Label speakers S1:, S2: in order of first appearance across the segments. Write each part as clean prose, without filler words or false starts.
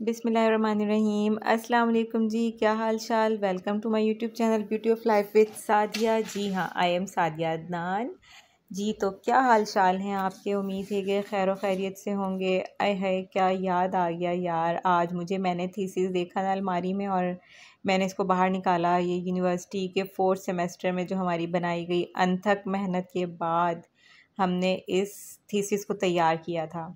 S1: बिस्मिल्लाहिर्रहमानिर्रहीम। अस्सलाम वालेकुम जी, क्या हाल चाल। Welcome to my YouTube channel beauty of life with Sadia. जी हाँ, आई एम सादिया अदनान जी। तो क्या हाल चाल हैं आपके? उम्मीद है कि खैर खैरियत से होंगे। आय हाय, क्या याद आ गया यार। आज मैंने थीसिस देखा ना अलमारी में और मैंने इसको बाहर निकाला। ये यूनिवर्सिटी के 4th सेमेस्टर में जो हमारी बनाई गई अनथक मेहनत के बाद हमने इस थीसिस को तैयार किया था।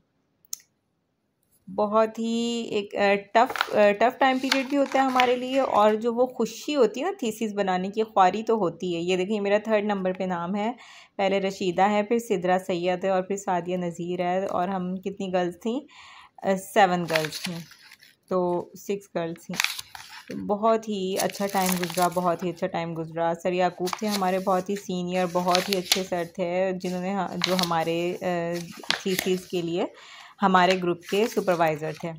S1: बहुत ही एक टफ़ टाइम पीरियड भी होता है हमारे लिए, और जो वो खुशी होती है ना थीसिस बनाने की, ख्वारी तो होती है। ये देखिए, मेरा 3rd नंबर पे नाम है। पहले रशीदा है, फिर सिद्रा सैयद है, और फिर सादिया नज़ीर है। और हम कितनी गर्ल्स थी? 7 गर्ल्स थी, तो 6 गर्ल्स थी। तो बहुत ही अच्छा टाइम गुजरा, बहुत ही अच्छा टाइम गुजरा। सर याकूब थे हमारे, बहुत ही सीनियर, बहुत ही अच्छे सर थे, जिन्होंने जो हमारे थीसिस के लिए हमारे ग्रुप के सुपरवाइज़र थे।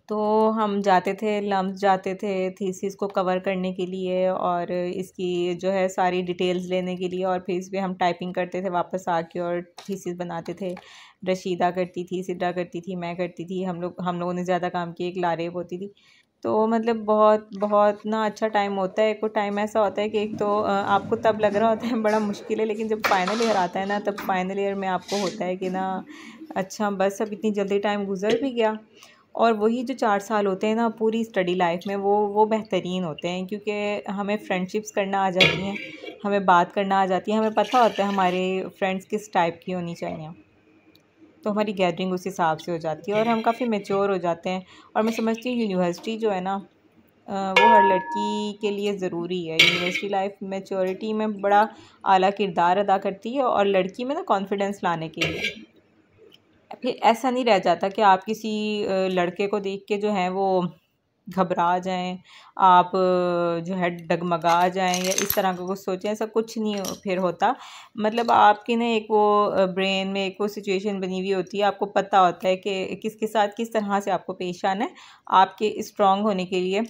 S1: तो हम जाते थे, लम्स जाते थे थीसिस को कवर करने के लिए, और इसकी जो है सारी डिटेल्स लेने के लिए, और फिर इस पर हम टाइपिंग करते थे वापस आके और थीसिस बनाते थे। रशीदा करती थी, सिद्रा करती थी, मैं करती थी। हम लोगों ने ज़्यादा काम किया, एक लारेब होती थी। तो मतलब बहुत बहुत ना अच्छा टाइम होता है। एक टाइम ऐसा होता है कि एक तो आपको तब लग रहा होता है बड़ा मुश्किल है, लेकिन जब फाइनल ईयर आता है ना, तब फाइनल ईयर में आपको होता है कि ना अच्छा बस अब इतनी जल्दी टाइम गुजर भी गया। और वही जो 4 साल होते हैं ना पूरी स्टडी लाइफ में, वो बेहतरीन होते हैं, क्योंकि हमें फ्रेंडशिप्स करना आ जाती हैं, हमें बात करना आ जाती है, हमें पता होता है हमारे फ्रेंड्स किस टाइप की होनी चाहिए। तो हमारी गैदरिंग उस हिसाब से हो जाती है और हम काफ़ी मैच्योर हो जाते हैं। और मैं समझती हूँ यूनिवर्सिटी जो है ना, वो हर लड़की के लिए ज़रूरी है। यूनिवर्सिटी लाइफ मैच्योरिटी में बड़ा आला किरदार अदा करती है, और लड़की में ना कॉन्फिडेंस लाने के लिए। फिर ऐसा नहीं रह जाता कि आप किसी लड़के को देख के जो है वो घबरा जाएं, आप जो है डगमगा जाएं, या इस तरह का कुछ सोचें। ऐसा कुछ नहीं फिर होता। मतलब आपकी ना एक वो ब्रेन में एक वो सिचुएशन बनी हुई होती है, आपको पता होता है कि किसके साथ किस तरह से आपको पेश आना है। आपके स्ट्रांग होने के लिए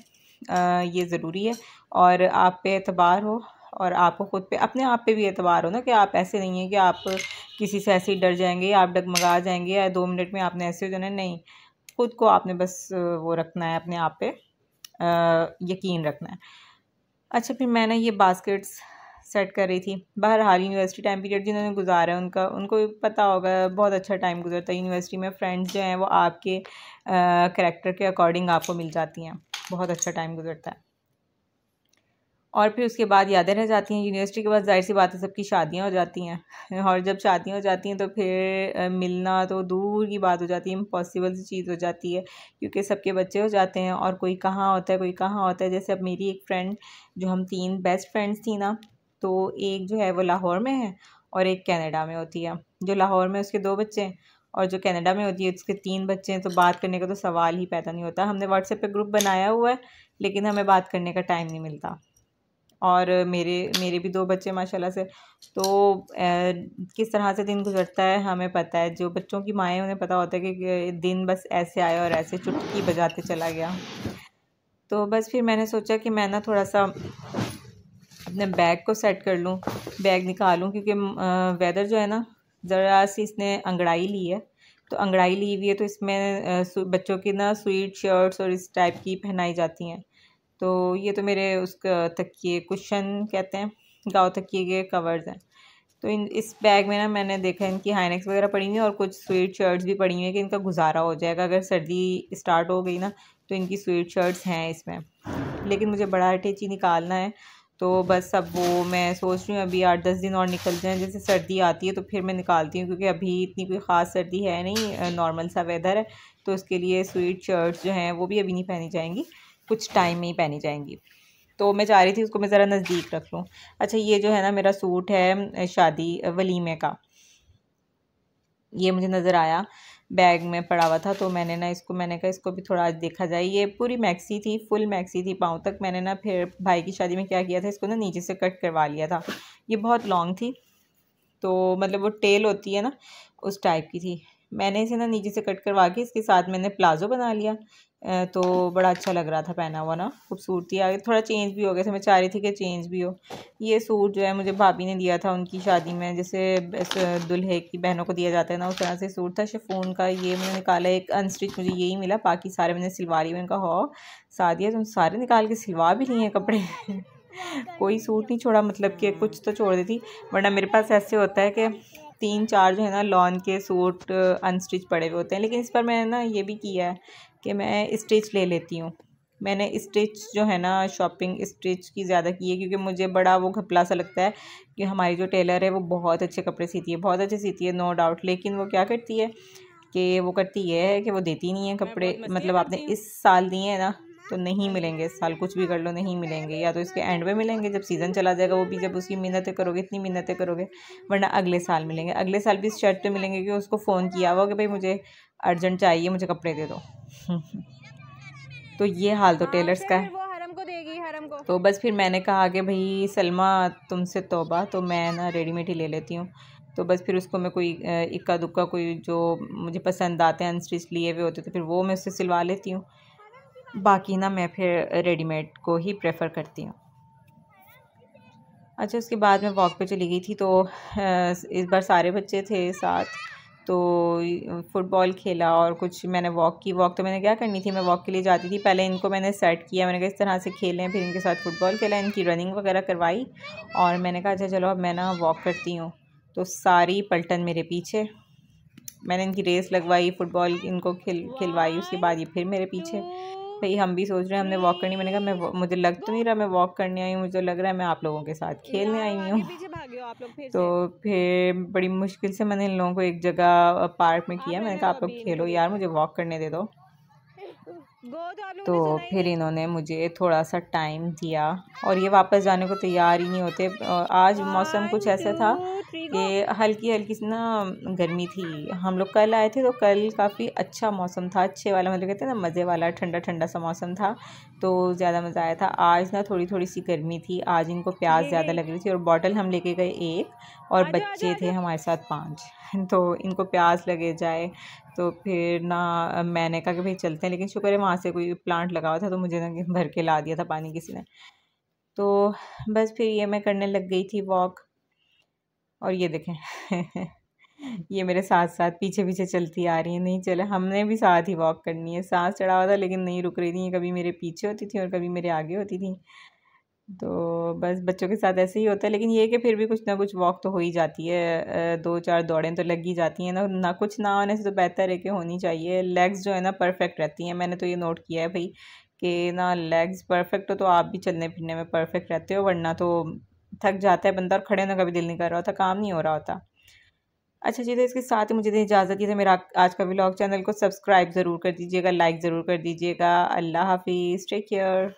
S1: ये ज़रूरी है, और आप पे एतबार हो, और आपको ख़ुद पे, अपने आप पे भी एतबार हो ना, कि आप ऐसे नहीं हैं कि आप किसी से ऐसे ही डर जाएंगे, या आप डगमगा जाएंगे, या 2 मिनट में आपने ऐसे हो जाना। नहीं, खुद को आपने बस वो रखना है, अपने आप पे यकीन रखना है। अच्छा, फिर मैंने ये बास्केट्स सेट कर रही थी। बहरहाल यूनिवर्सिटी टाइम पीरियड जिन्होंने गुजारा है उनको भी पता होगा, बहुत अच्छा टाइम गुजरता है यूनिवर्सिटी में। फ्रेंड्स जो हैं वो आपके करैक्टर के अकॉर्डिंग आपको मिल जाती हैं। बहुत अच्छा टाइम गुजरता है। और फिर उसके बाद यादें रह जाती हैं। यूनिवर्सिटी के बाद ज़ाहिर सी बात है सबकी शादियां हो जाती हैं, और जब शादियां हो जाती हैं तो फिर मिलना तो दूर की बात हो जाती है, इम्पॉसिबल सी चीज़ हो जाती है, क्योंकि सबके बच्चे हो जाते हैं और कोई कहाँ होता है, कोई कहाँ होता है। जैसे अब मेरी एक फ्रेंड, जो हम 3 बेस्ट फ्रेंड्स थी ना, तो एक जो है वो लाहौर में है और एक कनाडा में होती है। जो लाहौर में उसके 2 बच्चे हैं, और जो कनाडा में होती है उसके 3 बच्चे हैं। तो बात करने का तो सवाल ही पैदा नहीं होता। हमने व्हाट्सएप पे ग्रुप बनाया हुआ है, लेकिन हमें बात करने का टाइम नहीं मिलता। और मेरे मेरे भी 2 बच्चे माशाल्लाह से। तो किस तरह से दिन गुजरता है हमें पता है। जो बच्चों की माएँ, उन्हें पता होता है कि दिन बस ऐसे आया और ऐसे चुटकी बजाते चला गया। तो बस फिर मैंने सोचा कि मैं ना थोड़ा सा अपने बैग को सेट कर लूँ, बैग निकालूँ, क्योंकि वेदर जो है ना, ज़रा सी इसने अंगड़ाई ली है। तो अंगड़ाई ली हुई है, तो इसमें बच्चों की ना स्वीट शर्ट्स और इस टाइप की पहनाई जाती हैं। तो ये तो मेरे उसका तकिए, कुशन कहते हैं, गाँव तकिए के कवर्स हैं। तो इस बैग में ना मैंने देखा इनकी हाइनेक्स वगैरह पड़ी हुई है, और कुछ स्वेट शर्ट्स भी पड़ी हुई हैं कि इनका गुजारा हो जाएगा। अगर सर्दी स्टार्ट हो गई ना, तो इनकी स्वेट शर्ट्स हैं इसमें। लेकिन मुझे बड़ा अटैची निकालना है, तो बस अब वो मैं सोच रही हूँ अभी 8-10 दिन और निकल जाएँ। जैसे सर्दी आती है तो फिर मैं निकालती हूँ, क्योंकि अभी इतनी कोई ख़ास सर्दी है नहीं, नॉर्मल सा वेदर है। तो उसके लिए स्वेट शर्ट्स जो हैं वो भी अभी नहीं पहनी जाएंगी, कुछ टाइम में ही पहनी जाएंगी। तो मैं चाह रही थी उसको मैं ज़रा नज़दीक रख लूँ। अच्छा, ये जो है ना मेरा सूट है शादी वलीमे का, ये मुझे नज़र आया, बैग में पड़ा हुआ था। तो मैंने कहा इसको भी थोड़ा आज देखा जाए। ये पूरी मैक्सी थी, फुल मैक्सी थी पाँव तक। मैंने ना फिर भाई की शादी में क्या किया था, इसको ना नीचे से कट करवा लिया था। ये बहुत लॉन्ग थी, तो मतलब वो टेल होती है ना, उस टाइप की थी। मैंने इसे ना नीचे से कट करवा के इसके साथ मैंने प्लाजो बना लिया। तो बड़ा अच्छा लग रहा था पहना हुआ ना, खूबसूरती आ गई, थोड़ा चेंज भी हो गया था। मैं चाह रही थी कि चेंज भी हो। ये सूट जो है मुझे भाभी ने दिया था उनकी शादी में, जैसे दुल्हे की बहनों को दिया जाता है ना, उस तरह से सूट था शिफॉन का। ये मैंने निकाला, एक अनस्टिच मुझे यही मिला, बाकी सारे मैंने सिलवा लिए। मैंने कहा हो सादिया तुम सारे निकाल के सिलवा भी लिए हैं कपड़े कोई सूट नहीं छोड़ा, मतलब कि कुछ तो छोड़ देती, वरना मेरे पास ऐसे होता है कि 3-4 जो है ना लॉन के सूट अनस्टिच पड़े हुए होते हैं। लेकिन इस पर मैंने ना ये भी किया है कि मैं स्टिच ले लेती हूँ। मैंने स्टिच जो है ना शॉपिंग स्टिच की ज़्यादा की है, क्योंकि मुझे बड़ा वो घपला सा लगता है कि हमारी जो टेलर है वो बहुत अच्छे कपड़े सीती है, बहुत अच्छे सीती है, नो डाउट। लेकिन वो क्या करती है कि वो करती ये है कि वो देती नहीं है कपड़े, मतलब आपने इस साल दिए हैं ना तो नहीं मिलेंगे, इस साल कुछ भी कर लो नहीं मिलेंगे, या तो इसके एंड में मिलेंगे जब सीज़न चला जाएगा, वो भी जब उसकी मिन्नतें करोगे, इतनी मिन्नतें करोगे, वरना अगले साल मिलेंगे। अगले साल भी इस शर्त पे मिलेंगे कि उसको फ़ोन किया हुआ कि भाई मुझे अर्जेंट चाहिए, मुझे कपड़े दे दो तो ये हाल तो टेलर्स का है।
S2: वो हरम को देगी, हरम को।
S1: तो बस फिर मैंने कहा कि भाई सलमा तुमसे तौबा, तो मैं ना रेडीमेड ही ले लेती हूँ। तो बस फिर उसको मैं कोई इक्का दुक्का कोई जो मुझे पसंद आते हैं अनस्टिच लिए हुए होते तो फिर वो मैं उससे सिलवा लेती हूँ। बाकी ना मैं फिर रेडीमेड को ही प्रेफर करती हूँ। अच्छा, उसके बाद मैं वॉक पे चली गई थी, तो इस बार सारे बच्चे थे साथ, तो फुटबॉल खेला और कुछ मैंने वॉक की। वॉक तो मैंने क्या करनी थी, मैं वॉक के लिए जाती थी, पहले इनको मैंने सेट किया, मैंने कहा इस तरह से खेलें, फिर इनके साथ फुटबॉल खेला, इनकी रनिंग वगैरह करवाई, और मैंने कहा अच्छा चलो अब मैं ना वॉक करती हूँ। तो सारी पलटन मेरे पीछे, मैंने इनकी रेस लगवाई, फुटबॉल इनको खिलवाई, उसके बाद ये फिर मेरे पीछे। भाई हम भी सोच रहे हैं हमने वॉक करनी, मैंने कहा मुझे लग तो नहीं रहा मैं वॉक करने आई हूँ, मुझे लग रहा है मैं आप लोगों के साथ खेलने आई हुई हूँ।
S2: पीछे भागे हो आप लोग फिर
S1: तो
S2: से।
S1: फिर बड़ी मुश्किल से मैंने इन लोगों को एक जगह पार्क में किया, मैंने कहा आप लोग खेलो यार, मुझे वॉक करने दे दो। तो फिर इन्होंने मुझे थोड़ा सा टाइम दिया और ये वापस जाने को तैयार ही नहीं होते। आज मौसम कुछ ऐसा था कि हल्की हल्की सी ना गर्मी थी। हम लोग कल आए थे तो कल काफ़ी अच्छा मौसम था, अच्छे वाला, मतलब कहते हैं ना मज़े वाला, ठंडा ठंडा सा मौसम था, तो ज़्यादा मज़ा आया था। आज ना थोड़ी थोड़ी सी गर्मी थी, आज इनको प्यास ज़्यादा लग रही थी, और बॉटल हम लेके गए एक, और बच्चे थे हमारे साथ 5 तो इनको प्यास लगे जाए, तो फिर ना मैंने कहा कि भाई चलते हैं, लेकिन शुक्र है वहाँ से कोई प्लांट लगा हुआ था तो मुझे ना भर के ला दिया था पानी किसी ने। तो बस फिर ये मैं करने लग गई थी वॉक, और ये देखें ये मेरे साथ साथ पीछे पीछे चलती आ रही है। नहीं चले, हमने भी साथ ही वॉक करनी है, सांस चढ़ा हुआ था लेकिन नहीं रुक रही थी, कभी मेरे पीछे होती थी और कभी मेरे आगे होती थी। तो बस बच्चों के साथ ऐसे ही होता है, लेकिन ये कि फिर भी कुछ ना कुछ वॉक तो हो ही जाती है, 2-4 दौड़ें तो लग ही जाती हैं ना, ना कुछ ना होने से तो बेहतर है कि होनी चाहिए। लेग्स जो है ना परफेक्ट रहती हैं, मैंने तो ये नोट किया है भाई कि ना लेग्स परफेक्ट हो तो आप भी चलने फिरने में परफेक्ट रहते हो, वरना तो थक जाता है बंदा और खड़े होने का भी दिल नहीं कर रहा होता, काम नहीं हो रहा होता। अच्छा जी, तो इसके साथ ही मुझे दें इजाज़त, ये था मेरा आज का व्लॉग। चैनल को सब्सक्राइब ज़रूर कर दीजिएगा, लाइक ज़रूर कर दीजिएगा। अल्लाह हाफिज़, टेक केयर।